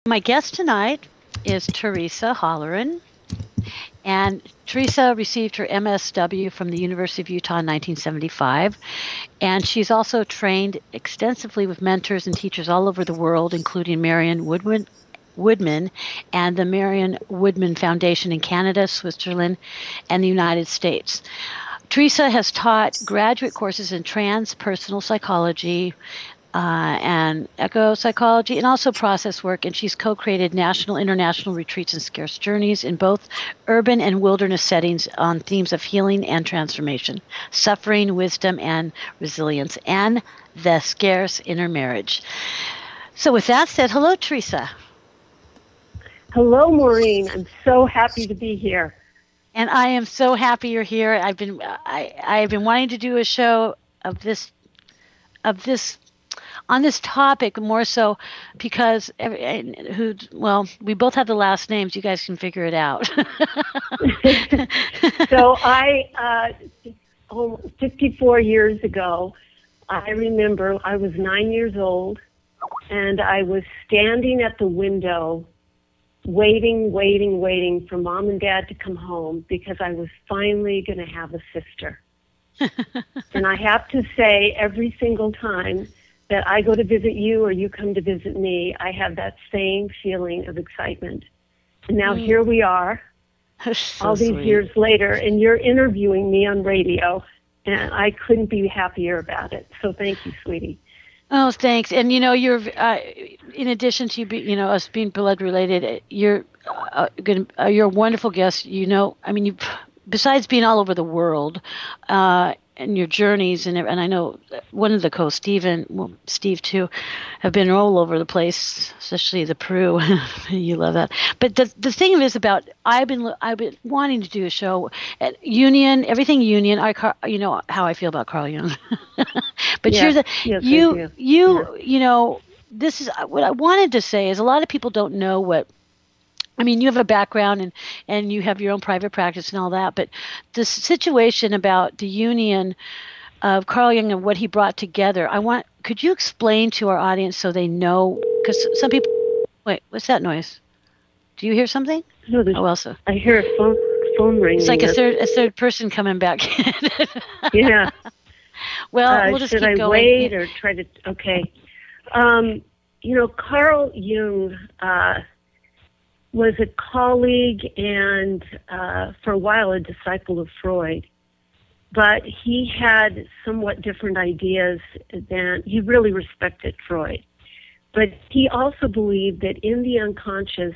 My guest tonight is Theresa Holleran, and Theresa received her MSW from the University of Utah in 1975, and she's also trained extensively with mentors and teachers all over the world, including Marian Woodman and the Marian Woodman Foundation in Canada, Switzerland, and the United States. Theresa has taught graduate courses in transpersonal psychology, and eco psychology, and also process work. And she's co-created national, international retreats and scarce journeys in both urban and wilderness settings on themes of healing and transformation, suffering, wisdom, and resilience, and the scarce inner marriage. So with that said, hello, Theresa. Hello, Maureen. I'm so happy to be here. And I am so happy you're here. I've been wanting to do a show of this on this topic, more so because we both have the last names. You guys can figure it out. So 54 years ago, I remember I was 9 years old, and I was standing at the window waiting for Mom and Dad to come home because I was finally going to have a sister. And I have to say, every single time that I go to visit you or you come to visit me, I have that same feeling of excitement. And now here we are, all these years later, and you're interviewing me on radio, and I couldn't be happier about it. So thank you, sweetie. Oh, thanks. And you're in addition to us being blood related, you're a wonderful guest. Besides being all over the world, and your journeys, and I know one of the co-hosts, Steve too, have been all over the place, especially the Peru. You love that. But the thing is about I've been wanting to do a show at Jungian, everything Jungian. You know how I feel about Carl Jung. But yes, this is what I wanted to say is a lot of people don't know what. You have a background and you have your own private practice and all that, but the situation about the union of Carl Jung and what he brought together, could you explain to our audience so they know, because some people, wait, what's that noise? Do you hear something? No, I hear a phone ringing. It's like a third person coming back. Yeah. Well, we'll just keep going. Should I wait or try to, okay. Carl Jung, was a colleague and for a while a disciple of Freud. But he had somewhat different ideas than, he really respected Freud. But he also believed that in the unconscious,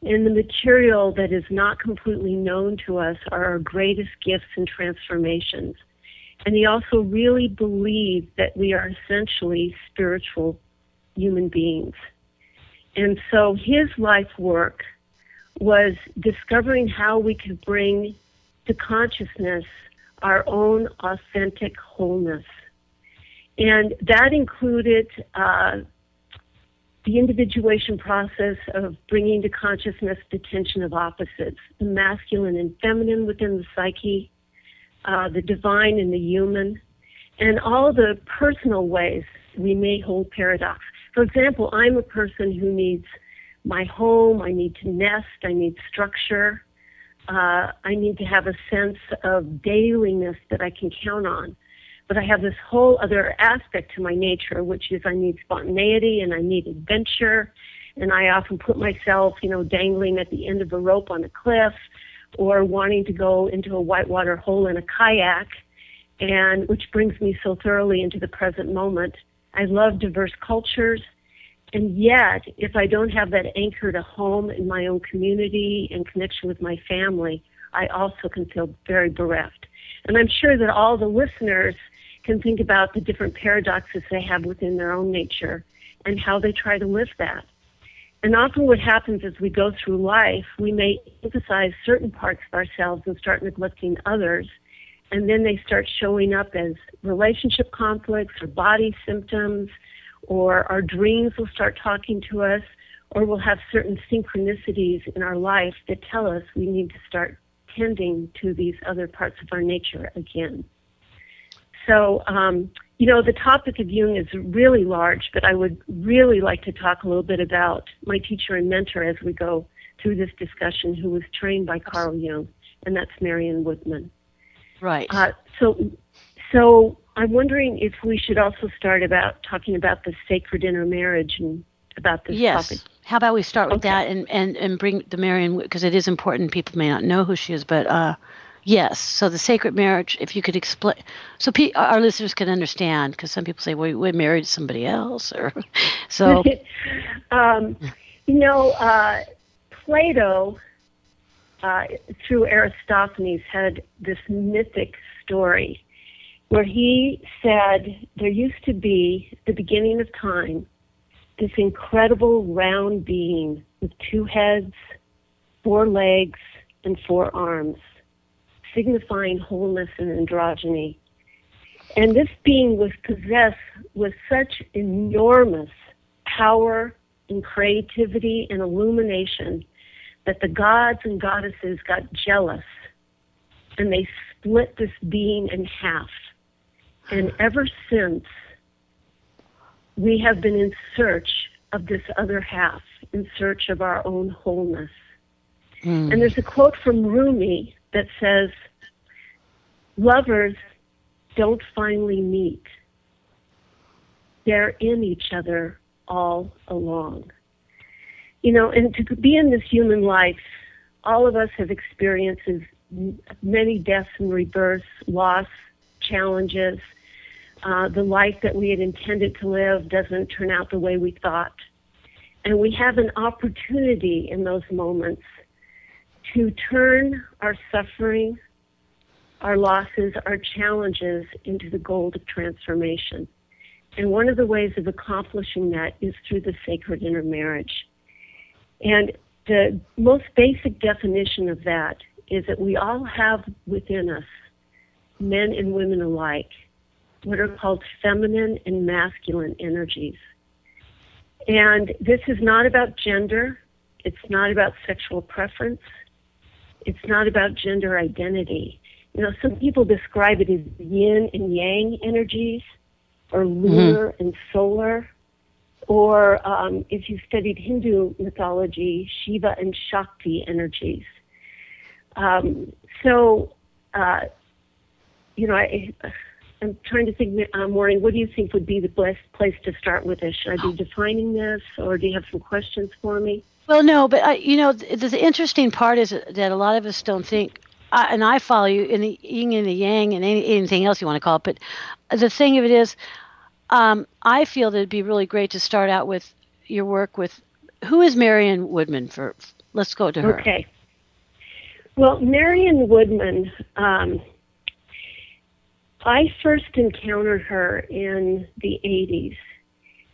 in the material that is not completely known to us, are our greatest gifts and transformations. And he also really believed that we are essentially spiritual human beings. And so his life work was discovering how we could bring to consciousness our own authentic wholeness. And that included the individuation process of bringing to consciousness the tension of opposites, the masculine and feminine within the psyche, the divine and the human, and all the personal ways we may hold paradox. For example, I'm a person who needs my home, I need to nest, I need structure, I need to have a sense of dailiness that I can count on. But I have this whole other aspect to my nature, which is I need spontaneity and I need adventure, and I often put myself, dangling at the end of a rope on a cliff, or wanting to go into a whitewater hole in a kayak, and which brings me so thoroughly into the present moment. I love diverse cultures, and yet, if I don't have that anchor to home in my own community and connection with my family, I also can feel very bereft. And I'm sure that all the listeners can think about the different paradoxes they have within their own nature and how they try to live that. And often what happens as we go through life, we may emphasize certain parts of ourselves and start neglecting others, and then they start showing up as relationship conflicts or body symptoms, or our dreams will start talking to us, or we'll have certain synchronicities in our life that tell us we need to start tending to these other parts of our nature again. So the topic of Jung is really large, but I would really like to talk a little bit about my teacher and mentor as we go through this discussion, who was trained by Carl Jung, and that's Marian Woodman. Right. So I'm wondering if we should also start about talking about the sacred intermarriage and about this topic. Yes. How about we start with that and bring the Marian, because it is important. People may not know who she is, but yes. So the sacred marriage, if you could explain, so our listeners can understand, because some people say, well, we married somebody else, or so. Plato, through Aristophanes, had this mythic story where he said there used to be, at the beginning of time, this incredible round being with 2 heads, 4 legs, and 4 arms, signifying wholeness and androgyny. And this being was possessed with such enormous power and creativity and illumination that the gods and goddesses got jealous, and they split this being in half. And ever since, we have been in search of this other half, in search of our own wholeness. And there's a quote from Rumi that says, lovers don't finally meet. They're in each other all along. And to be in this human life, all of us have experiences, many deaths and rebirths, loss, challenges. The life that we had intended to live doesn't turn out the way we thought. And we have an opportunity in those moments to turn our suffering, our losses, our challenges into the gold of transformation. And one of the ways of accomplishing that is through the sacred intermarriage. And the most basic definition of that is that we all have within us, men and women alike, what are called feminine and masculine energies. And this is not about gender. It's not about sexual preference. It's not about gender identity. Some people describe it as yin and yang energies, or lunar and solar, or if you studied Hindu mythology, Shiva and Shakti energies. I'm trying to think, Maureen, what do you think would be the best place to start with this? Should I be defining this, or do you have some questions for me? Well, no, but the interesting part is that a lot of us don't think, and I follow you in the yin and the yang and anything else you want to call it, but the thing of it is, I feel that it'd be really great to start out with your work with, who is Marian Woodman? Let's go to her. Okay. Well, Marian Woodman, I first encountered her in the 80s,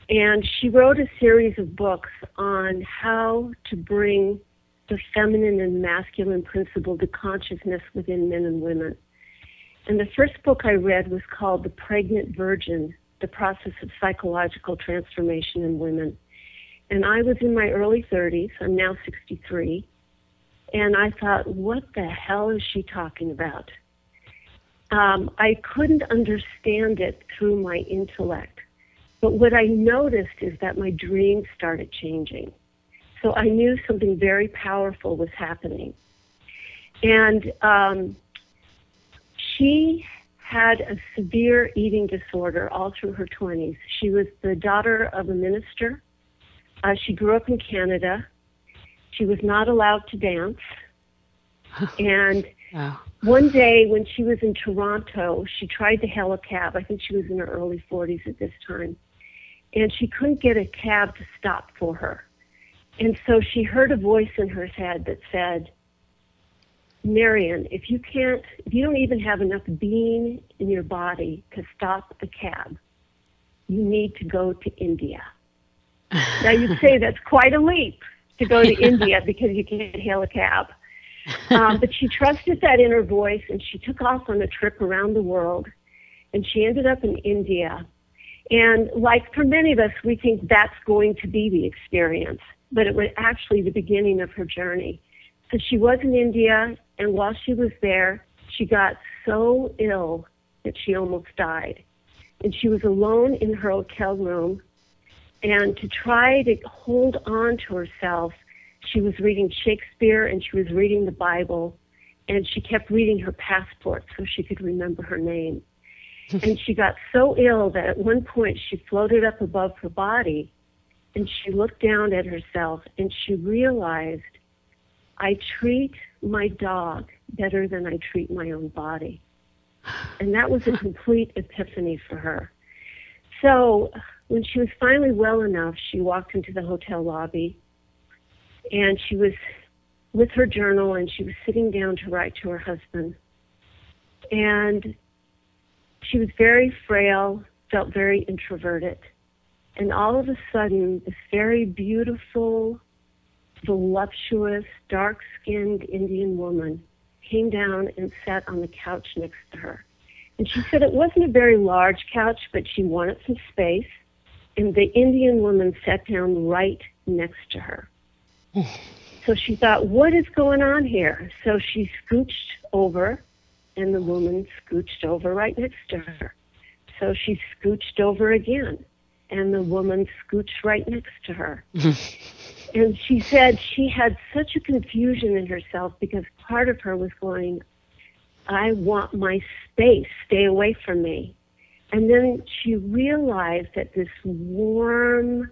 and she wrote a series of books on how to bring the feminine and masculine principle to consciousness within men and women. And the first book I read was called The Pregnant Virgin, The Process of Psychological Transformation in Women. And I was in my early 30s. I'm now 63. And I thought, what the hell is she talking about? I couldn't understand it through my intellect. But what I noticed is that my dreams started changing. So I knew something very powerful was happening. And she had a severe eating disorder all through her 20s. She was the daughter of a minister. She grew up in Canada. She was not allowed to dance. And one day when she was in Toronto, she tried to hail a cab. I think she was in her early 40s at this time. And she couldn't get a cab to stop for her. And so she heard a voice in her head that said, Marian, if you don't even have enough being in your body to stop a cab, you need to go to India. Now you'd say that's quite a leap to go to India because you can't hail a cab. But she trusted that inner voice, and she took off on a trip around the world, and she ended up in India. And like for many of us, we think that's going to be the experience, but it was actually the beginning of her journey. So she was in India, and while she was there, she got so ill that she almost died. And she was alone in her hotel room. And to try to hold on to herself, she was reading Shakespeare and she was reading the Bible. And she kept reading her passport so she could remember her name. And she got so ill that at one point she floated up above her body and she looked down at herself and she realized, I treat my dog better than I treat my own body. And that was a complete epiphany for her. So when she was finally well enough, she walked into the hotel lobby and she was with her journal and she was sitting down to write to her husband. And she was very frail, felt very introverted. And all of a sudden, this very beautiful, voluptuous, dark-skinned Indian woman came down and sat on the couch next to her. And she said it wasn't a very large couch, but she wanted some space. And the Indian woman sat down right next to her. So she thought, what is going on here? So she scooched over, and the woman scooched over right next to her. So she scooched over again, and the woman scooched right next to her. And she said she had such a confusion in herself because part of her was going, I want my space, stay away from me. And then she realized that this warm,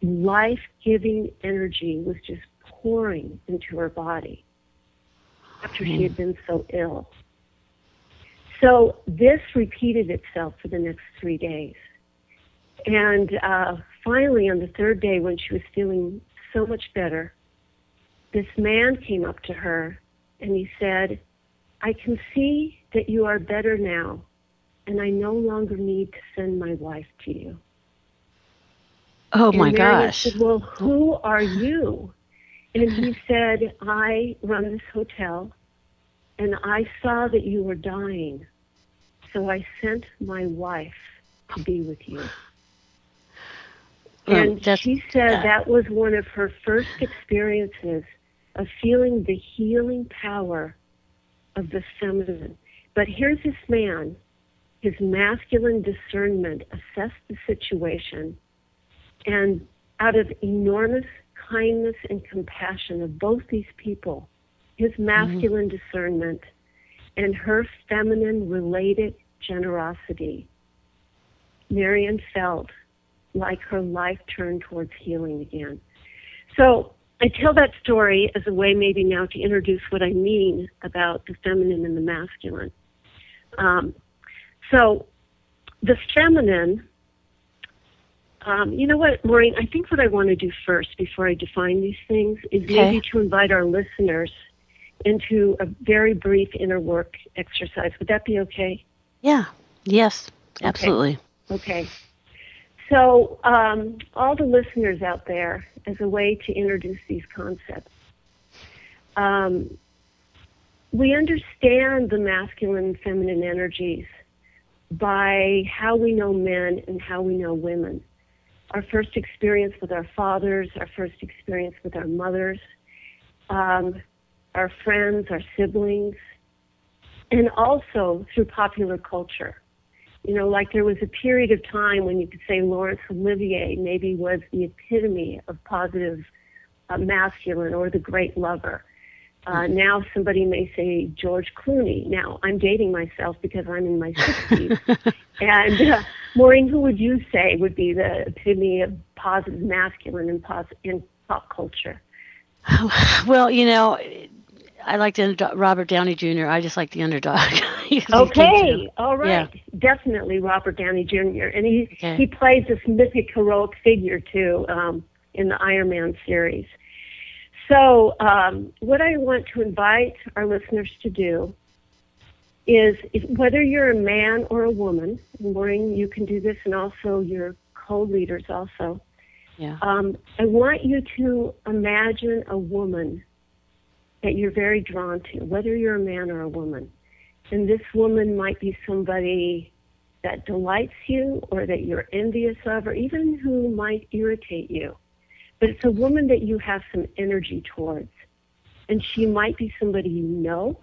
life-giving energy was just pouring into her body after she had been so ill. So this repeated itself for the next 3 days. And finally, on the third day, when she was feeling so much better, this man came up to her and he said, I can see that you are better now, and I no longer need to send my wife to you. Oh, and my Marian gosh. said, well, who are you? And he said, I run this hotel, and I saw that you were dying, so I sent my wife to be with you. And she said that was one of her first experiences of feeling the healing power of the feminine. But here's this man, his masculine discernment assessed the situation, and out of enormous kindness and compassion of both these people, his masculine discernment and her feminine related generosity, Marian felt like her life turned towards healing again. So I tell that story as a way maybe now to introduce what I mean about the feminine and the masculine. So the feminine, you know what, Maureen, I think what I want to do first before I define these things is maybe to invite our listeners into a very brief inner work exercise. Would that be okay? Yeah. Yes, absolutely. Okay. So all the listeners out there, as a way to introduce these concepts, we understand the masculine and feminine energies by how we know men and how we know women. Our first experience with our fathers, our first experience with our mothers, our friends, our siblings, and also through popular culture. You know, like there was a period of time when you could say Laurence Olivier maybe was the epitome of positive masculine or the great lover. Now somebody may say George Clooney. Now, I'm dating myself because I'm in my 60s. And Maureen, who would you say would be the epitome of positive masculine in pop culture? Well, you know, I like the Robert Downey Jr. I just like the underdog. Okay, all right. Yeah. Definitely Robert Downey Jr. And he plays this mythic heroic figure, too, in the Iron Man series. So what I want to invite our listeners to do is, whether you're a man or a woman, and Maureen, you can do this, and also your co-leaders also, I want you to imagine a woman that you're very drawn to, whether you're a man or a woman. And this woman might be somebody that delights you or that you're envious of, or even who might irritate you. But it's a woman that you have some energy towards. And she might be somebody you know,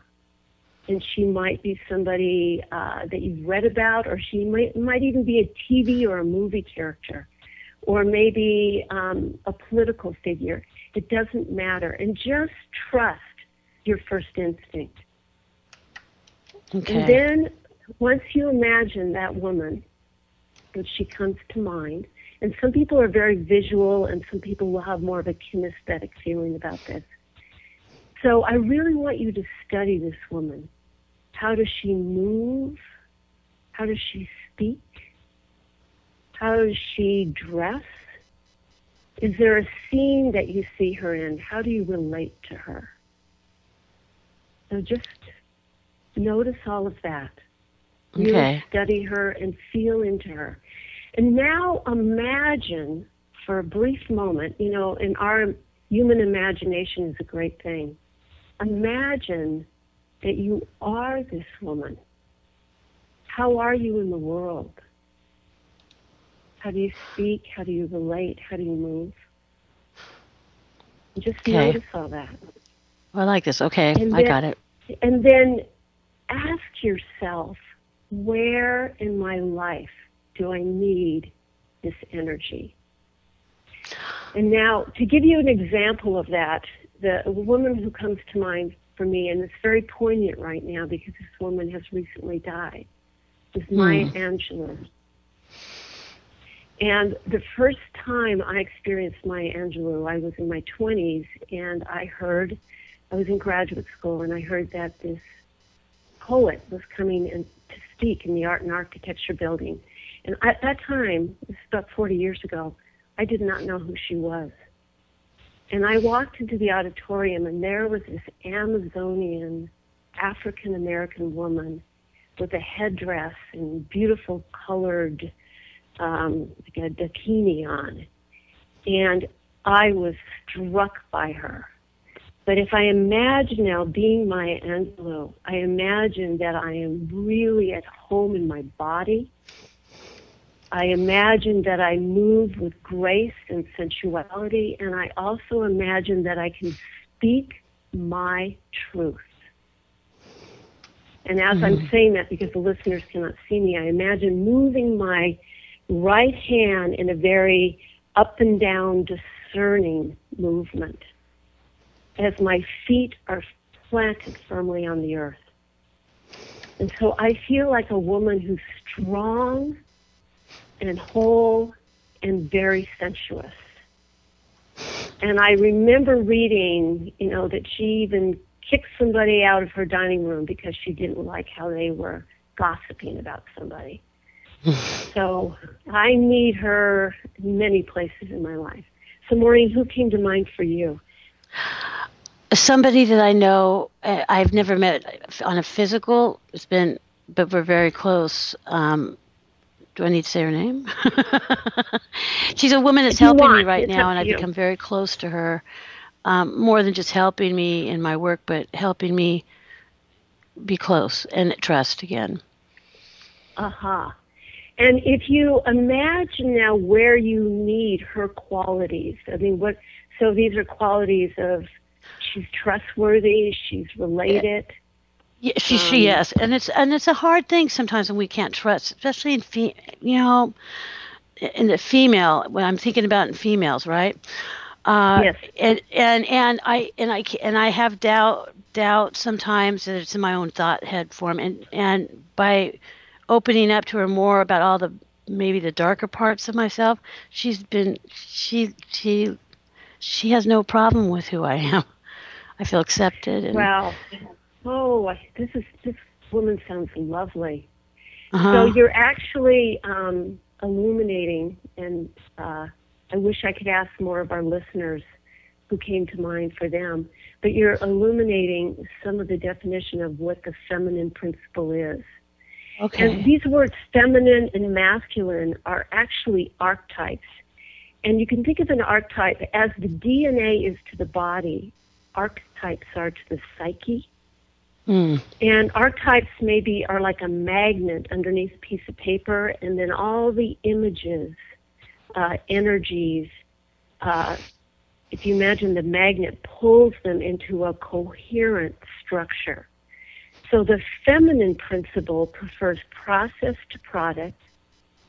And she might be somebody that you've read about, or she might even be a TV or a movie character, or maybe a political figure. It doesn't matter. And just trust your first instinct. Okay. And then once you imagine that woman, and she comes to mind, and some people are very visual and some people will have more of a kinesthetic feeling about this. So I really want you to study this woman. How does she move? How does she speak? How does she dress? Is there a scene that you see her in? How do you relate to her? So just notice all of that. Really Okay. study her and feel into her. And now imagine for a brief moment, you know, in our human imagination is a great thing. Imagine that you are this woman. How are you in the world? How do you speak? How do you relate? How do you move? And just notice all that. I like this. Okay, And I then- got it. And then ask yourself, where in my life do I need this energy? And now, to give you an example of that, the woman who comes to mind for me, and it's very poignant right now because this woman has recently died, is Maya Angelou. And the first time I experienced Maya Angelou, I was in my 20s, and I was in graduate school, and I heard that this poet was coming in to speak in the Art and Architecture building. And at that time, this is about 40 years ago, I did not know who she was. And I walked into the auditorium, and there was this Amazonian African-American woman with a headdress and beautiful colored like a bikini on. And I was struck by her. But if I imagine now being Maya Angelou, I imagine that I am really at home in my body. I imagine that I move with grace and sensuality, and I also imagine that I can speak my truth. And as I'm saying that, because the listeners cannot see me, I imagine moving my right hand in a very up and down discerning movement as my feet are planted firmly on the earth. And so I feel like a woman who's strong and whole and very sensuous. And I remember reading, you know, that she even kicked somebody out of her dining room because she didn't like how they were gossiping about somebody. So I need her in many places in my life. So Maureen, who came to mind for you? Somebody that I know, I've never met on a physical. But we're very close. Do I need to say her name? She's a woman that's helping me right now, and I've become very close to her. More than just helping me in my work, but helping me be close and trust again. And if you imagine now where you need her qualities, I mean, so these are qualities of she's trustworthy, she's related. Yeah, yes, and it's a hard thing sometimes when we can't trust, especially in in the female. When I'm thinking about in females, right? Yes. And I have doubt sometimes that it's in my own thought head form, and by opening up to her more about all maybe the darker parts of myself, she has no problem with who I am. I feel accepted. And, wow. Oh, this woman sounds lovely. So you're actually illuminating, and I wish I could ask more of our listeners who came to mind for them, but you're illuminating some of the definition of what the feminine principle is. Okay. And these words, feminine and masculine, are actually archetypes. And you can think of an archetype as the DNA is to the body, archetypes are to the psyche. And archetypes maybe are like a magnet underneath a piece of paper, and then all the images, energies, if you imagine the magnet pulls them into a coherent structure. So the feminine principle prefers process to product,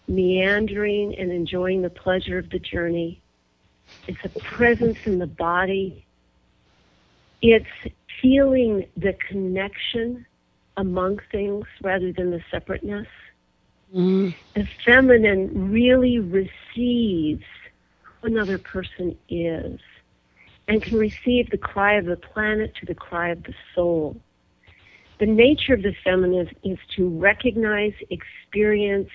meandering and enjoying the pleasure of the journey. It's a presence in the body. It's feeling the connection among things rather than the separateness. The feminine really receives who another person is and can receive the cry of the planet to the cry of the soul. The nature of the feminine is to recognize, experience,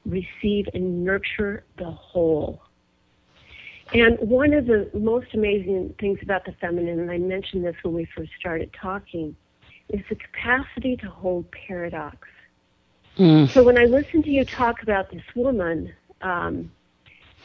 receive, and nurture the whole. And one of the most amazing things about the feminine, and I mentioned this when we first started talking, is the capacity to hold paradox. So when I listen to you talk about this woman,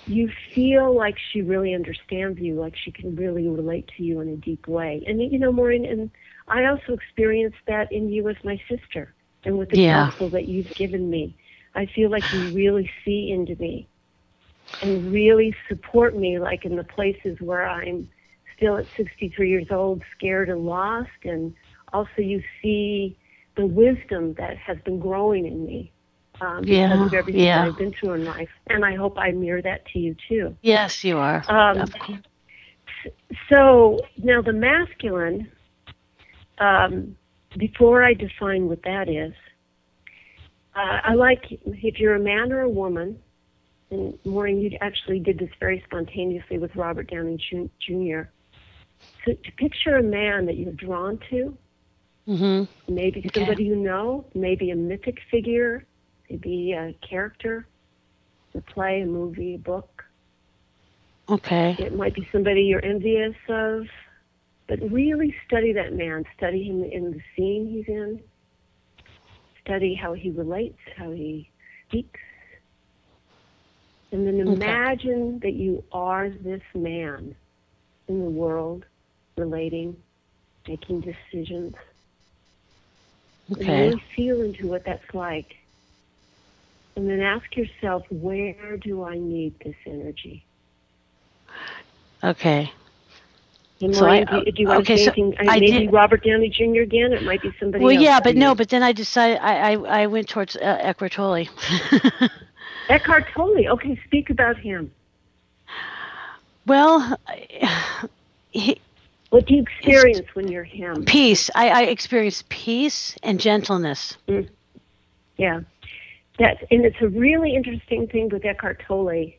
you feel like she really understands you, like she can really relate to you in a deep way. And, you know, Maureen, and I also experienced that in you as my sister and with the counsel that you've given me. I feel like you really see into me and really support me, like in the places where I'm still at 63 years old, scared and lost, and also you see the wisdom that has been growing in me because of everything I've been through in life. And I hope I mirror that to you, too. Yes, you are. So now the masculine, before I define what that is, I like, if you're a man or a woman, and Maureen, you actually did this very spontaneously with Robert Downey Jr., so to picture a man that you're drawn to, maybe somebody you know, maybe a mythic figure, maybe a character, a play, a movie, a book. Okay. It might be somebody you're envious of, but really study that man. Study him in the scene he's in. Study how he relates, how he speaks. And then imagine that you are this man in the world, relating, making decisions. And really feel into what that's like. And then ask yourself, where do I need this energy? Okay. And Maureen, do you want to say anything? Maybe Robert Downey Jr. again? It might be somebody else. Well, yeah, but no, but then I decided I went towards Eckhart Tolle. Eckhart Tolle. Okay, speak about him. Well, what do you experience when you're him? Peace. I experience peace and gentleness. Yeah. And it's a really interesting thing with Eckhart Tolle.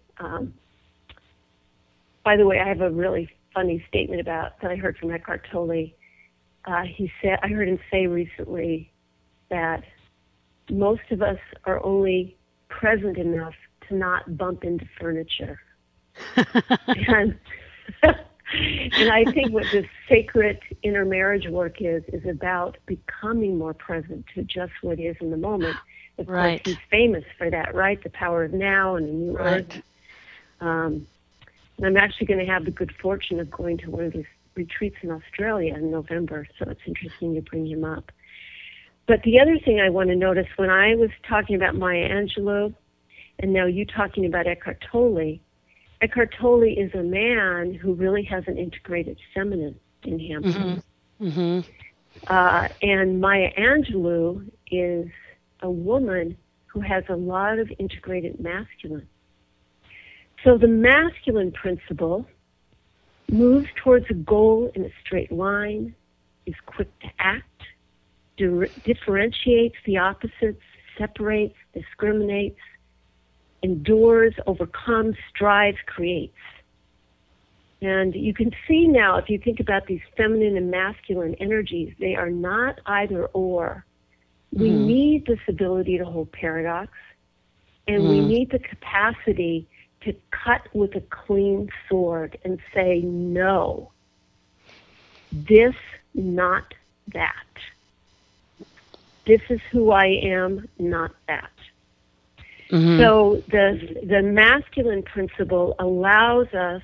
By the way, I have a really funny statement that I heard from Eckhart Tolle. He said, I heard him say recently that most of us are only present enough to not bump into furniture. And I think what this sacred intermarriage work is about becoming more present to just what is in the moment. Of course, he's famous for that, right? The power of now and a new earth. And I'm actually going to have the good fortune of going to one of his retreats in Australia in November, so it's interesting to bring him up. But the other thing I want to notice, when I was talking about Maya Angelou, and now you talking about Eckhart Tolle is a man who really has an integrated feminine in him. And Maya Angelou is a woman who has a lot of integrated masculine. So the masculine principle moves towards a goal in a straight line, is quick to act, differentiates the opposites, separates, discriminates, endures, overcomes, strives, creates. And you can see now, if you think about these feminine and masculine energies, they are not either or. We need this ability to hold paradox, and we need the capacity to cut with a clean sword and say, no, this, not that. This is who I am, not that. So the masculine principle allows us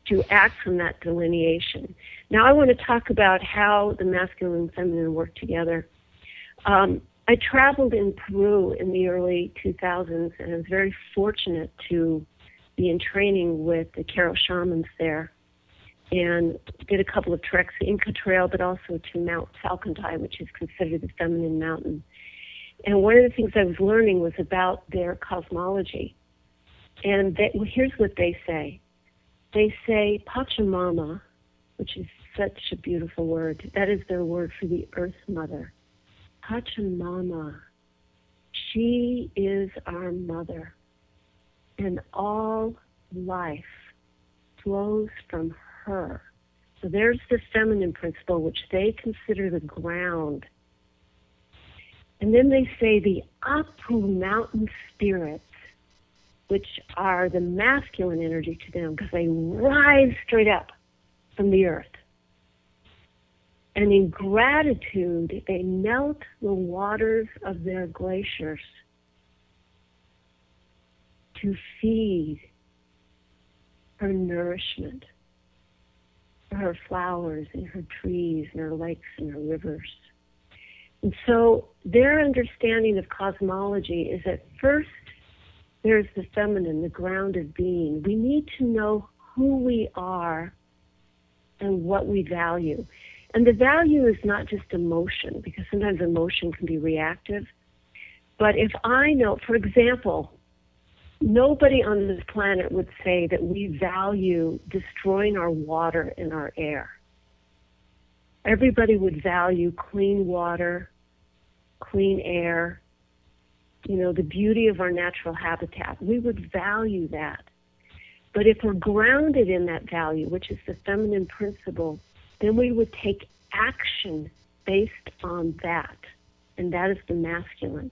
to act from that delineation. Now I want to talk about how the masculine and feminine work together. I traveled in Peru in the early 2000s, and I was very fortunate to be in training with the Karo shamans there. and did a couple of treks, the Inca Trail, but also to Mount Salcantay, which is considered the feminine mountain. And one of the things I was learning was about their cosmology. And here's what they say. They say Pachamama, which is such a beautiful word. That is their word for the Earth Mother. Pachamama. She is our mother. And all life flows from her. So there's the feminine principle, which they consider the ground. And then they say the Apu mountain spirits, which are the masculine energy to them, because they rise straight up from the earth. And in gratitude, they melt the waters of their glaciers to feed her nourishment, for her flowers and her trees and her lakes and her rivers. And so their understanding of cosmology is that first there's the feminine, the grounded being. We need to know who we are and what we value. And the value is not just emotion, because sometimes emotion can be reactive. But if I know, for example, nobody on this planet would say that we value destroying our water and our air. Everybody would value clean water, clean air, the beauty of our natural habitat. We would value that. But if we're grounded in that value, which is the feminine principle, then we would take action based on that. And that is the masculine.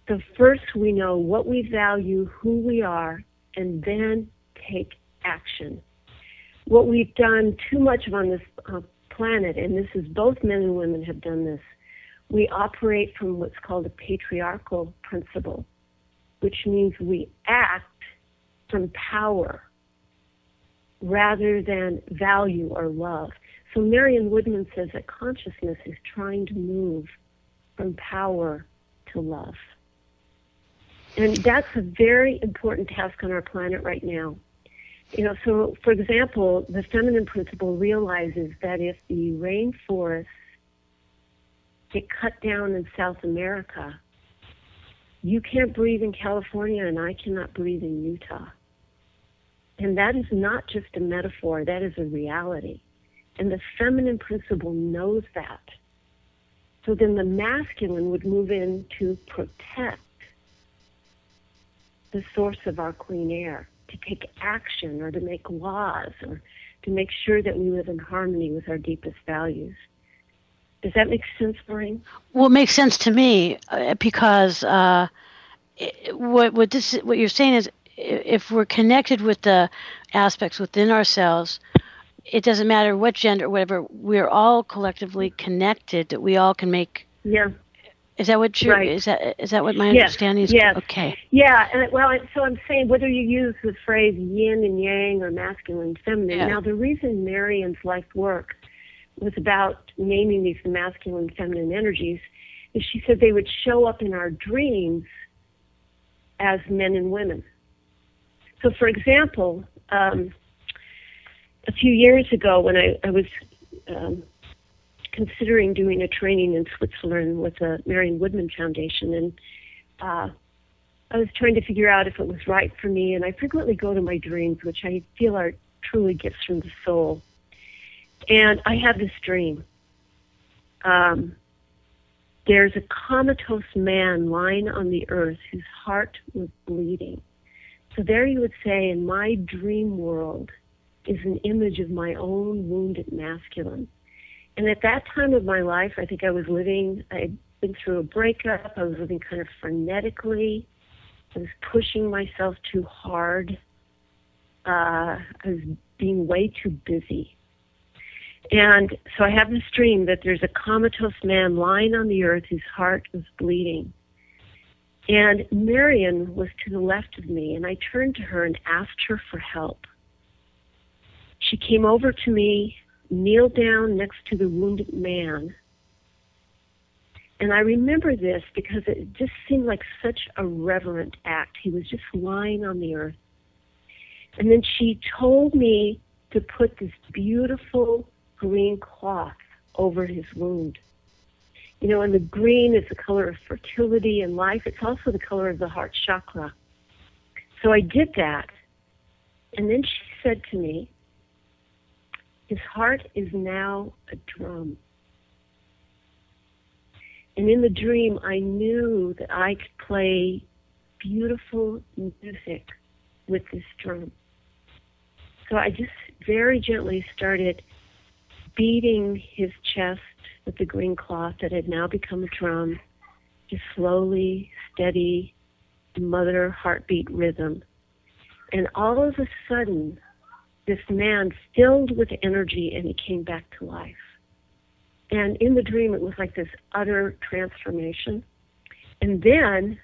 So first we know what we value, who we are, and then take action. What we've done too much of on this planet, and this is both men and women have done this, we operate from what's called a patriarchal principle, which means we act from power rather than value or love. So Marian Woodman says that consciousness is trying to move from power to love. And that's a very important task on our planet right now. So for example, the feminine principle realizes that if the rainforests get cut down in South America, you can't breathe in California and I cannot breathe in Utah. And that is not just a metaphor, that is a reality. And the feminine principle knows that. So then the masculine would move in to protect the source of our clean air, to take action or to make laws or to make sure that we live in harmony with our deepest values. Does that make sense, Maureen? Well, it makes sense to me because what you're saying is if we're connected with the aspects within ourselves, it doesn't matter what gender or whatever, we're all collectively connected, that we all can make. Yeah. Is that what you're? Right. Is that what my understanding is? Yes. Okay. Yeah. And so I'm saying whether you use the phrase yin and yang or masculine and feminine. Yeah. Now the reason Marian's life work was about naming these masculine and feminine energies is she said they would show up in our dreams as men and women. So, for example, a few years ago when I was considering doing a training in Switzerland with the Marian Woodman Foundation, and I was trying to figure out if it was right for me, and I frequently go to my dreams, which I feel are truly gifts from the soul. And I had this dream. There's a comatose man lying on the earth whose heart was bleeding. So there you would say, in my dream world is an image of my own wounded masculine. And at that time of my life, I think I'd been through a breakup. I was living kind of frenetically. I was pushing myself too hard. I was being way too busy. And so I have this dream that there's a comatose man lying on the earth whose heart was bleeding. And Marian was to the left of me, and I turned to her and asked her for help. She came over to me, kneeled down next to the wounded man. And I remember this because it just seemed like such a reverent act. He was just lying on the earth. And then she told me to put this beautiful green cloth over his wound. You know, and the green is the color of fertility and life. It's also the color of the heart chakra. So I did that. And then she said to me, his heart is now a drum. And in the dream, I knew that I could play beautiful music with this drum. So I just very gently started beating his chest with the green cloth that had now become a drum, just slowly, steady, mother heartbeat rhythm. And all of a sudden, this man filled with energy, and he came back to life. And in the dream, it was like this utter transformation. And then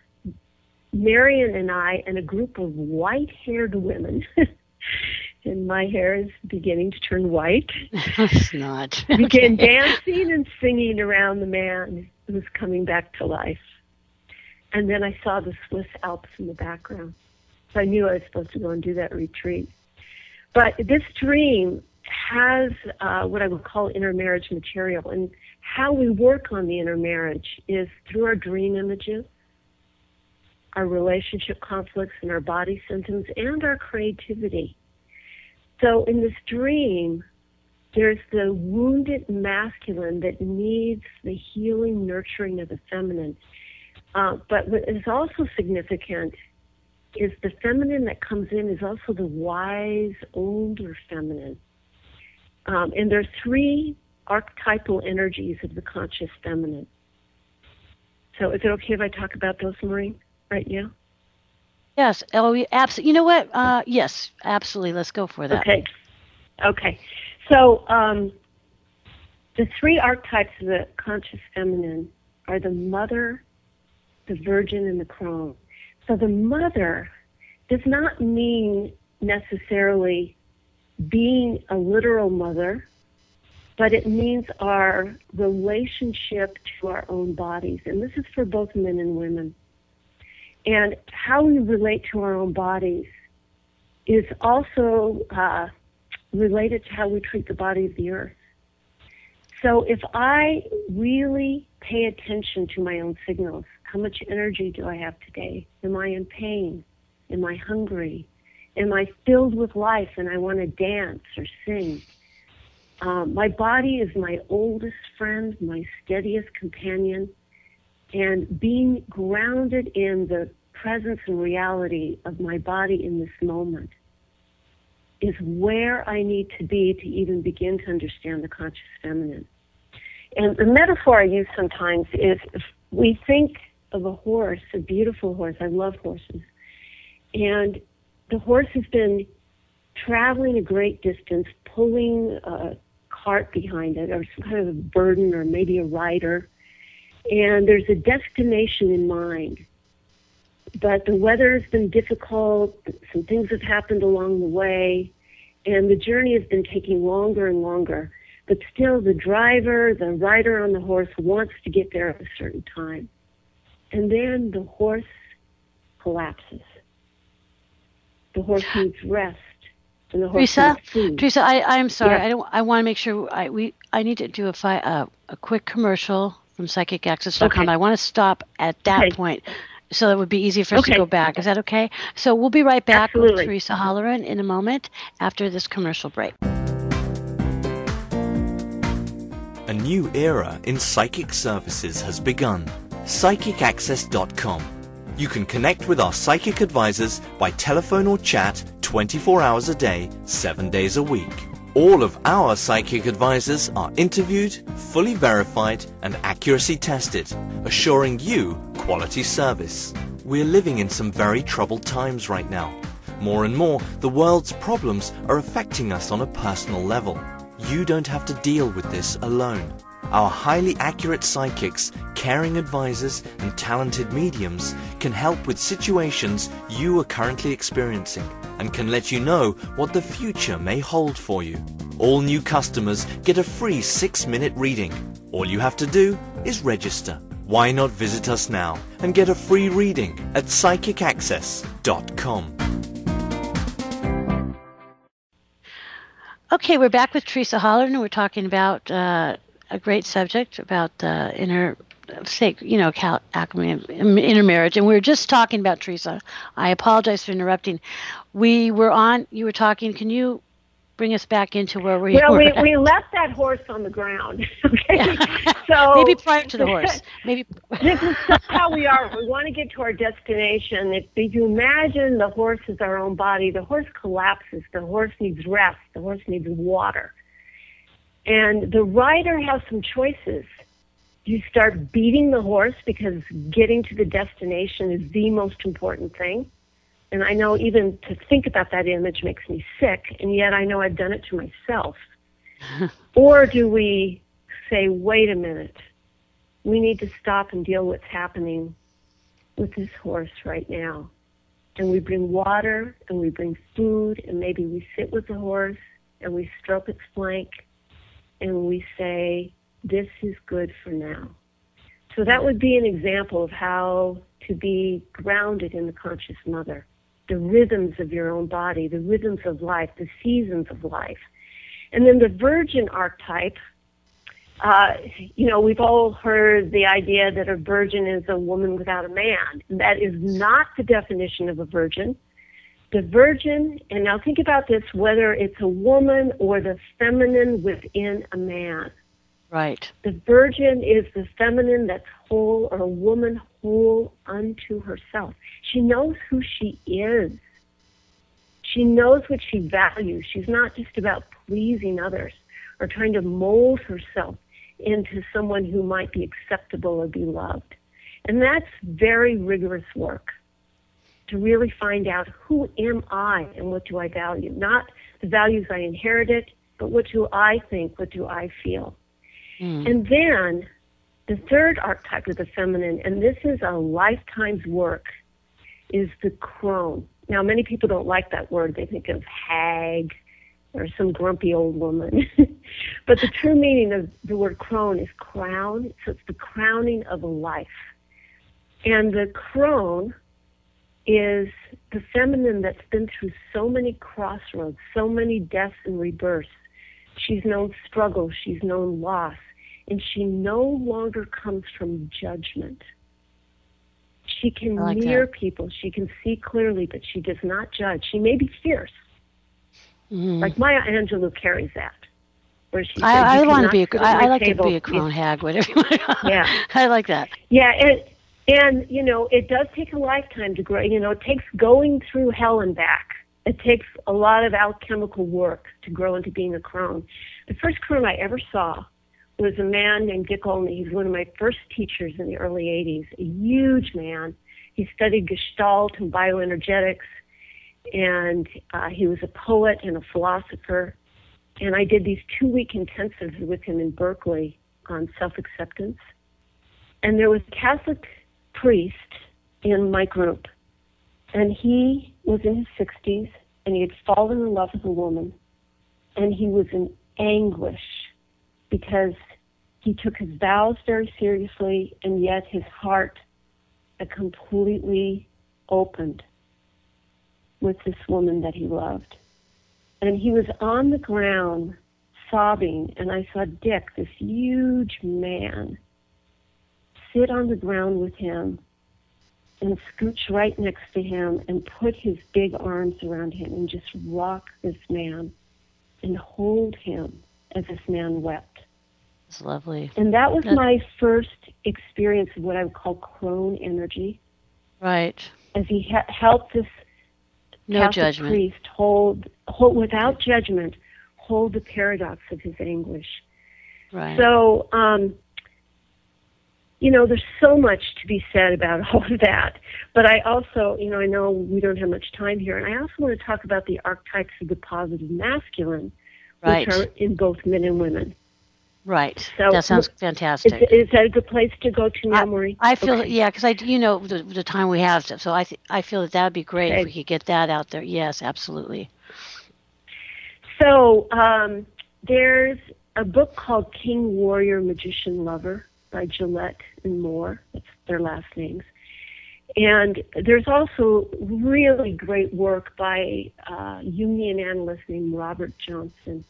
Marian and I and a group of white-haired women, and my hair is beginning to turn white, It's not. began dancing and singing around the man who was coming back to life. And then I saw the Swiss Alps in the background. So I knew I was supposed to go and do that retreat. But this dream has what I would call intermarriage material. And how we work on the intermarriage is through our dream images, our relationship conflicts, and our body symptoms, and our creativity. So in this dream, there's the wounded masculine that needs the healing, nurturing of the feminine. But what is also significant is the feminine that comes in is also the wise, older feminine. And there are three archetypal energies of the conscious feminine. So is it okay if I talk about those, Maureen, right now? Yes. Oh, absolutely. You know what? Yes, absolutely. Let's go for that. Okay. So the three archetypes of the conscious feminine are the mother, the virgin, and the crone. So the mother does not mean necessarily being a literal mother, but it means our relationship to our own bodies. And this is for both men and women. And how we relate to our own bodies is also related to how we treat the body of the earth. So if I really pay attention to my own signals, how much energy do I have today? Am I in pain? Am I hungry? Am I filled with life and I want to dance or sing? My body is my oldest friend, my steadiest companion, and being grounded in the presence and reality of my body in this moment is where I need to be to even begin to understand the conscious feminine. And the metaphor I use sometimes is if we think of a horse, a beautiful horse. I love horses. And the horse has been traveling a great distance, pulling a cart behind it, or some kind of a burden, or maybe a rider. And there's a destination in mind. But the weather has been difficult, some things have happened along the way, and the journey has been taking longer and longer. But still, the driver, the rider on the horse wants to get there at a certain time. And then the horse collapses. The horse needs rest. And the horse needs food. Theresa, I'm sorry. Yeah. I want to make sure I need to do a quick commercial from psychicaccess.com. Okay. I want to stop at that point, so it would be easy for us to go back. Is that okay? So we'll be right back with Theresa Holleran in a moment after this commercial break. A new era in psychic services has begun. PsychicAccess.com. You can connect with our psychic advisors by telephone or chat 24 hours a day, 7 days a week. All of our psychic advisors are interviewed, fully verified, and accuracy tested, assuring you quality service. We're living in some very troubled times right now. More and more, the world's problems are affecting us on a personal level. You don't have to deal with this alone. Our highly accurate psychics, caring advisors, and talented mediums can help with situations you are currently experiencing and can let you know what the future may hold for you. All new customers get a free 6-minute reading. All you have to do is register. Why not visit us now and get a free reading at PsychicAccess.com. Okay, we're back with Theresa Holleran, and we're talking about a great subject about inner, alchemy of intermarriage. And we were just talking about, Theresa, I apologize for interrupting. You were talking, can you bring us back into where we were? Well, we left that horse on the ground. Okay, so maybe prior to the horse. Maybe this is how we are. We want to get to our destination. If you imagine the horse is our own body, the horse collapses. The horse needs rest. The horse needs water. And the rider has some choices. You start beating the horse because getting to the destination is the most important thing. And I know even to think about that image makes me sick, and yet I know I've done it to myself. Or do we say, wait a minute, we need to stop and deal with what's happening with this horse right now. And we bring water, and we bring food, and maybe we sit with the horse, and we stroke its flank, and we say, this is good for now. So that would be an example of how to be grounded in the conscious mother. The rhythms of your own body, the rhythms of life, the seasons of life. And then the virgin archetype, we've all heard the idea that a virgin is a woman without a man. That is not the definition of a virgin. The virgin, and now think about this, whether it's a woman or the feminine within a man. Right. The virgin is the feminine that's whole, or a woman whole unto herself. She knows who she is. She knows what she values. She's not just about pleasing others or trying to mold herself into someone who might be acceptable or be loved. And that's very rigorous work, to really find out who am I and what do I value. Not the values I inherited, but what do I think, what do I feel. And then the third archetype of the feminine, and this is a lifetime's work, is the crone. Now, many people don't like that word. They think of hag or some grumpy old woman. But the true meaning of the word crone is crown. So it's the crowning of a life. And the crone is the feminine that's been through so many crossroads, so many deaths and rebirths. She's known struggle, she's known loss, and she no longer comes from judgment. She can mirror people, she can see clearly, but she does not judge. She may be fierce. Like Maya Angelou carries that. Where she said, I like to be a crone hag, whatever you want. Yeah. I like that. Yeah, and it does take a lifetime to grow. It takes going through hell and back. It takes a lot of alchemical work to grow into being a crone. The first crone I ever saw was a man named Dick Olney. He's one of my first teachers in the early 80s, a huge man. He studied Gestalt and bioenergetics, and he was a poet and a philosopher. And I did these 2-week intensives with him in Berkeley on self-acceptance. And there was a Catholic priest in my group, and he was in his 60s, and he had fallen in love with a woman, and he was in anguish because he took his vows very seriously, and yet his heart had completely opened with this woman that he loved. And he was on the ground sobbing, and I saw Dick, this huge man, sit on the ground with him and scooch right next to him and put his big arms around him and just rock this man and hold him as this man wept. It's lovely. And that was my first experience of what I would call crone energy. Right. As he helped this Catholic priest hold without judgment, hold the paradox of his anguish. Right. So, there's so much to be said about all of that. But I also, I know we don't have much time here, and I also want to talk about the archetypes of the positive masculine, right, which are in both men and women. Right. So that sounds fantastic. Is that a good place to go to now, Marie? I feel, because the time we have, so I feel that would be great if we could get that out there. Yes, absolutely. So there's a book called King, Warrior, Magician, Lover by Gillette and Moore. That's their last names. And there's also really great work by a Jungian analyst named Robert Johnson.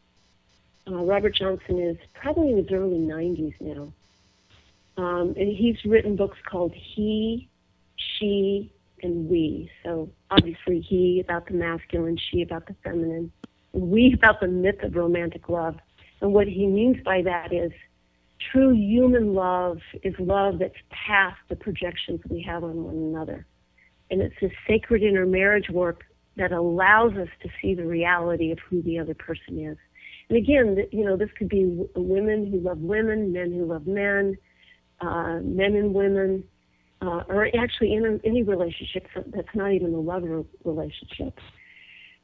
Robert Johnson is probably in his early 90s now. And he's written books called He, She, and We. So obviously he about the masculine, she about the feminine, and we about the myth of romantic love. And what he means by that is true human love is love that's past the projections we have on one another. And it's a sacred intermarriage work that allows us to see the reality of who the other person is. And again, this could be women who love women, men who love men, men and women, or actually in any relationship that's not even a love relationship.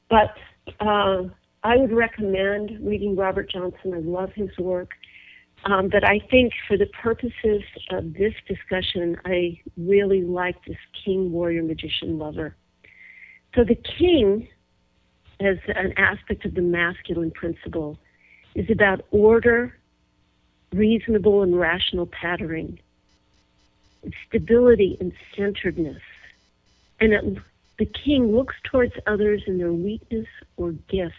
But I would recommend reading Robert Johnson. I love his work. But I think for the purposes of this discussion, I really like this king, warrior, magician, lover. So the king, as an aspect of the masculine principle, is about order, reasonable and rational patterning, stability and centeredness. And the king looks towards others in their weakness or gifts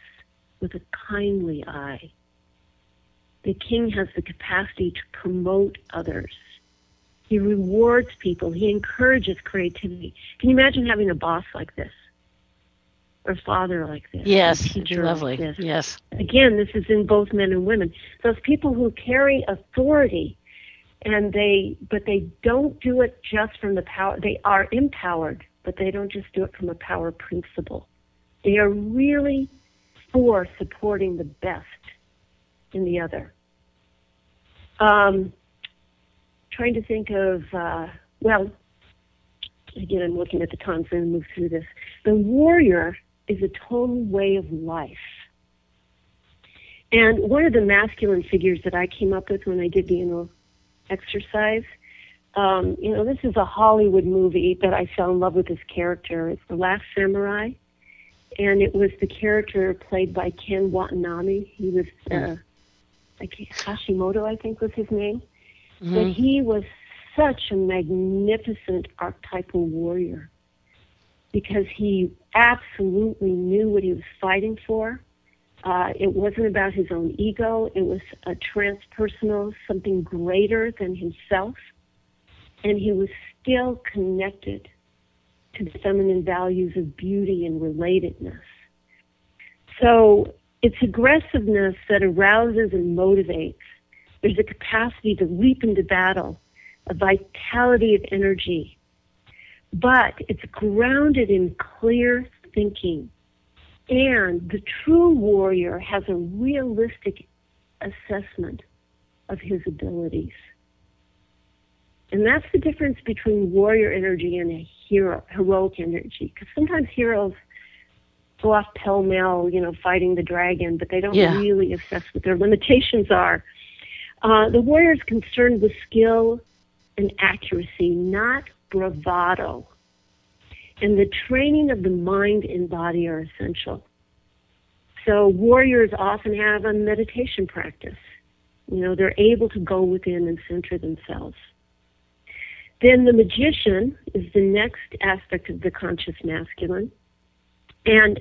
with a kindly eye. The king has the capacity to promote others. He rewards people. He encourages creativity. Can you imagine having a boss like this? Or a father like this? Yes, a teacher lovely. Like this? Yes. Again, this is in both men and women. Those people who carry authority, but they don't do it just from the power. They are empowered, but they don't just do it from a power principle. They are really for supporting the best in the other. Trying to think of, again, I'm looking at the time, so I'm going to move through this. The warrior is a total way of life. And one of the masculine figures that I came up with when I did the inner exercise, this is a Hollywood movie that I fell in love with this character. It's The Last Samurai. And it was the character played by Ken Watanabe. He was Hashimoto, I think was his name. Mm-hmm. But he was such a magnificent archetypal warrior because he absolutely knew what he was fighting for. It wasn't about his own ego. It was a transpersonal, something greater than himself. And he was still connected to the feminine values of beauty and relatedness. So it's aggressiveness that arouses and motivates. There's a capacity to leap into battle, a vitality of energy. But it's grounded in clear thinking. And the true warrior has a realistic assessment of his abilities. And that's the difference between warrior energy and a heroic energy. Because sometimes heroes go off pell-mell, fighting the dragon, but they don't really assess what their limitations are. The warrior is concerned with skill and accuracy, not bravado. And the training of the mind and body are essential. So warriors often have a meditation practice. They're able to go within and center themselves. Then the magician is the next aspect of the conscious masculine. And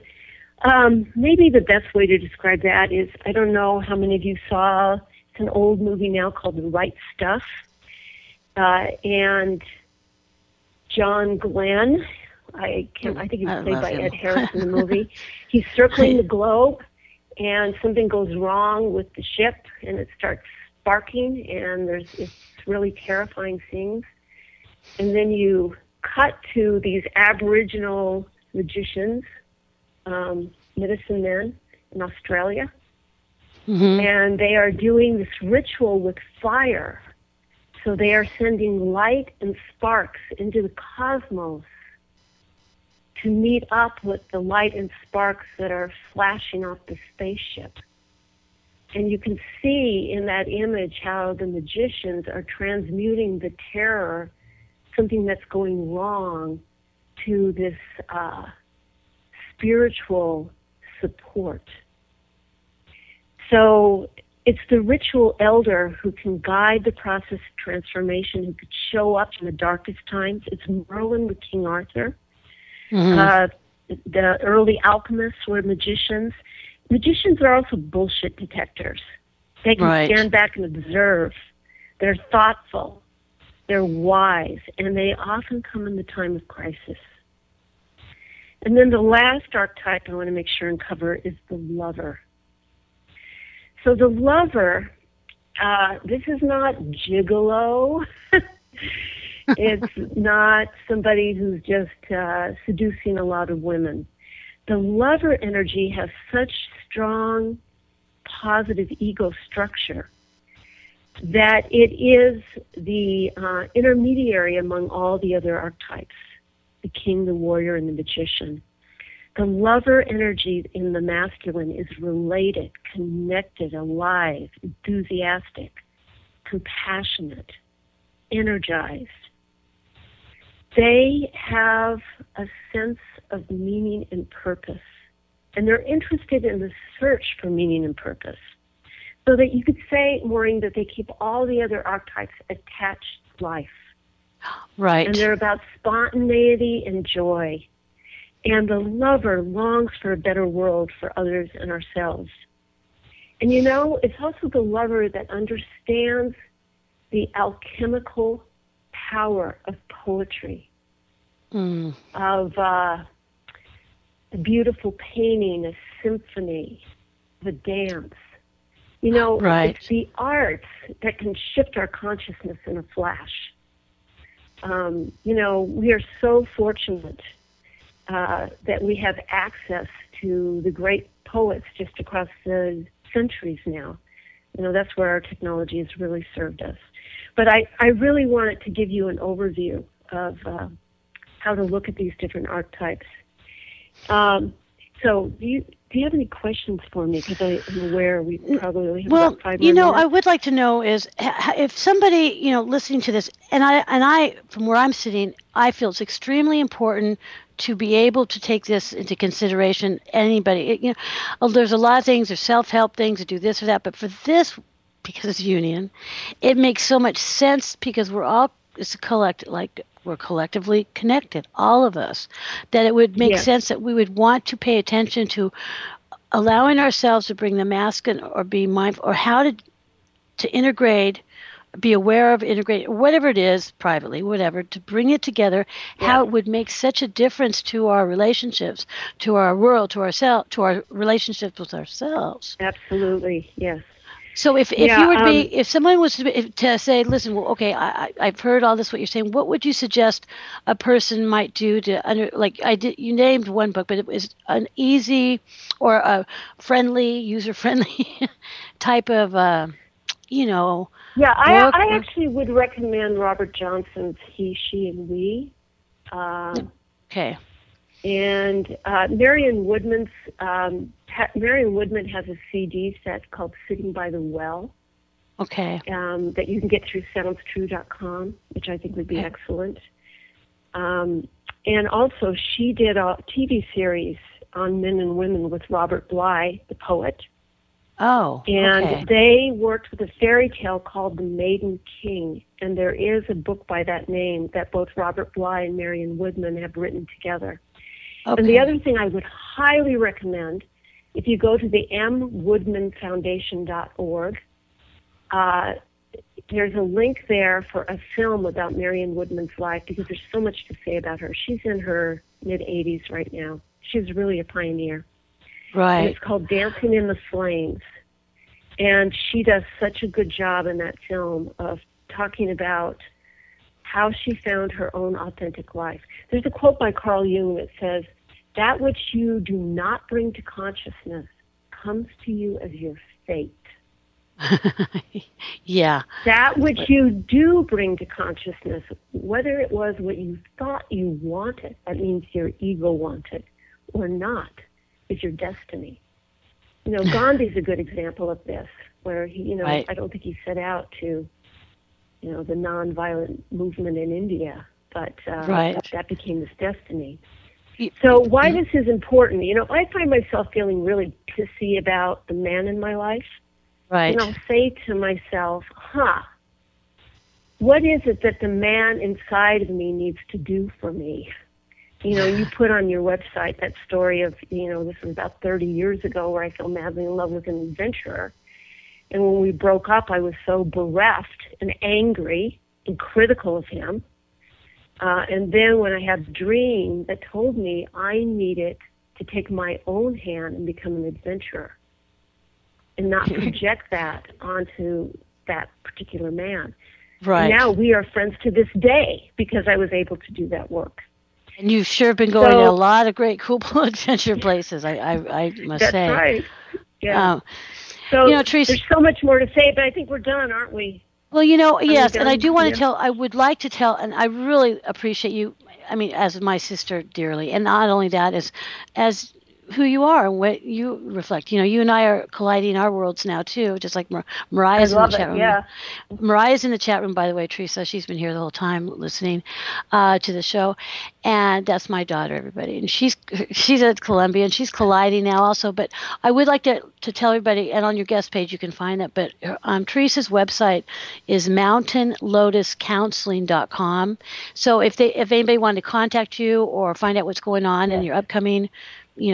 maybe the best way to describe that is, I don't know how many of you saw, it's an old movie now called The Right Stuff. And John Glenn, I think he was played by Ed Harris in the movie. He's circling the globe, and something goes wrong with the ship, and it starts sparking, and it's really terrifying things. And then you cut to these Aboriginal magicians, medicine men in Australia, and they are doing this ritual with fire. So they are sending light and sparks into the cosmos to meet up with the light and sparks that are flashing off the spaceship. And you can see in that image how the magicians are transmuting the terror, something that's going wrong, to this spiritual support. So it's the ritual elder who can guide the process of transformation, who could show up in the darkest times. It's Merlin with King Arthur. The early alchemists were magicians. magicians are also bullshit detectors. They can stand back and observe. They're thoughtful. They're wise. And they often come in the time of crisis. And then the last archetype I want to make sure and cover is the lover. So the lover, this is not gigolo. It's not somebody who's just seducing a lot of women. The lover energy has such strong, positive ego structure that it is the intermediary among all the other archetypes, the king, the warrior, and the magician. The lover energy in the masculine is related, connected, alive, enthusiastic, compassionate, energized. They have a sense of meaning and purpose, and they're interested in the search for meaning and purpose. So that you could say, Maureen, that they keep all the other archetypes attached to life. Right. And they're about spontaneity and joy. And the lover longs for a better world for others and ourselves. And you know, it's also the lover that understands the alchemical power of poetry, of the beautiful painting, a symphony, the dance. You know, it's the arts that can shift our consciousness in a flash. You know, we are so fortunate that we have access to the great poets just across the centuries now. You know, that's where our technology has really served us. But I really wanted to give you an overview of how to look at these different archetypes. So do you have any questions for me? Because I'm aware we probably only have about 5 minutes. You know, I would like to know is if somebody, you know, listening to this, and I, from where I'm sitting, I feel it's extremely important to be able to take this into consideration. Anybody, you know, there's a lot of things, there's self-help things to do this or that, but for this, because it's union, it makes so much sense because we're all, it's a collective, like we're collectively connected, all of us, that it would make sense that we would want to pay attention to allowing ourselves to bring the masculine or be mindful or how to integrate, be aware of, integrate, whatever it is, privately, whatever, to bring it together, how it would make such a difference to our relationships, to our world, to ourselves, to our relationships with ourselves. Absolutely, yes. So if you would be, if someone was to say, listen, well, okay, I've heard all this, what you're saying, what would you suggest a person might do to, you named one book, but it was an easy or a friendly, user-friendly type of, you know. Yeah, I actually would recommend Robert Johnson's He, She, and We. Okay. And Marian Woodman has a CD set called Sitting by the Well. Okay. That you can get through SoundsTrue.com, which I think would be excellent. And also, she did a TV series on men and women with Robert Bly, the poet. Oh, and they worked with a fairy tale called The Maiden King, and there is a book by that name that both Robert Bly and Marian Woodman have written together. Okay. And the other thing I would highly recommend, if you go to the mwoodmanfoundation.org, there's a link there for a film about Marian Woodman's life because there's so much to say about her. She's in her mid-80s right now. She's really a pioneer. Right. And it's called Dancing in the Flames. And she does such a good job in that film of talking about how she found her own authentic life. There's a quote by Carl Jung that says, "That which you do not bring to consciousness comes to you as your fate." Yeah. That which you do bring to consciousness, whether it was what you thought you wanted, that means your ego wanted, or not, is your destiny. You know, Gandhi's a good example of this, where he, you know, I don't think he set out to, you know, the nonviolent movement in India, but that became his destiny. So why this is important, you know, I find myself feeling really pissy about the man in my life. Right. And I'll say to myself, what is it that the man inside of me needs to do for me? You put on your website that story of, this was about 30 years ago where I fell madly in love with an adventurer. And when we broke up, I was so bereft and angry and critical of him. And then when I had a dream that told me I needed to take my own hand and become an adventurer and not project that onto that particular man. Right. And now we are friends to this day because I was able to do that work. And you've sure been going to a lot of great, cool adventure places, I must say. That's right. Yeah. Theresa, there's so much more to say, but I think we're done, aren't we? Well, yes, and I do want to tell, I would like to tell, and I really appreciate you, as my sister dearly, and not only that, as who you are and what you reflect. You and I are colliding our worlds now, too, just like Mariah's in the chat room. Yeah. Mariah's in the chat room, by the way, Theresa. She's been here the whole time listening to the show. And that's my daughter, everybody. And she's at Columbia, and she's colliding now also. But I would like to tell everybody, and on your guest page you can find that, but Theresa's website is mountainlotuscounseling.com. So if anybody wanted to contact you or find out what's going on in your upcoming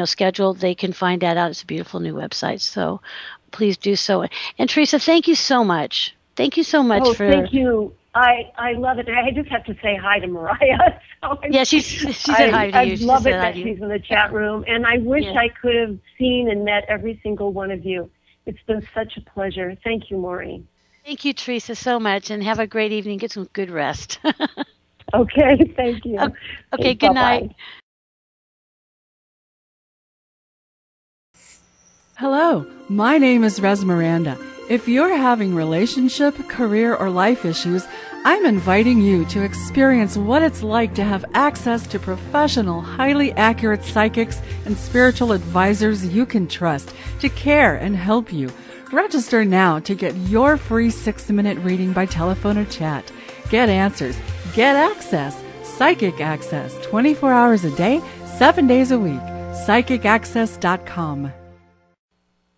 schedule, they can find that out. It's a beautiful new website. So please do so. And Theresa, thank you so much. Thank you so much thank you. I love it. I just have to say hi to Mariah. She said hi to you. I love it that she's in the chat room. And I wish I could have seen and met every single one of you. It's been such a pleasure. Thank you, Maureen. Thank you, Theresa, so much. And have a great evening. Get some good rest. Okay. Thank you. Okay. Good night. Hello, my name is Res Miranda. If you're having relationship, career, or life issues, I'm inviting you to experience what it's like to have access to professional, highly accurate psychics and spiritual advisors you can trust to care and help you. Register now to get your free 6-minute reading by telephone or chat. Get answers, get access, psychic access, 24 hours a day, 7 days a week. PsychicAccess.com.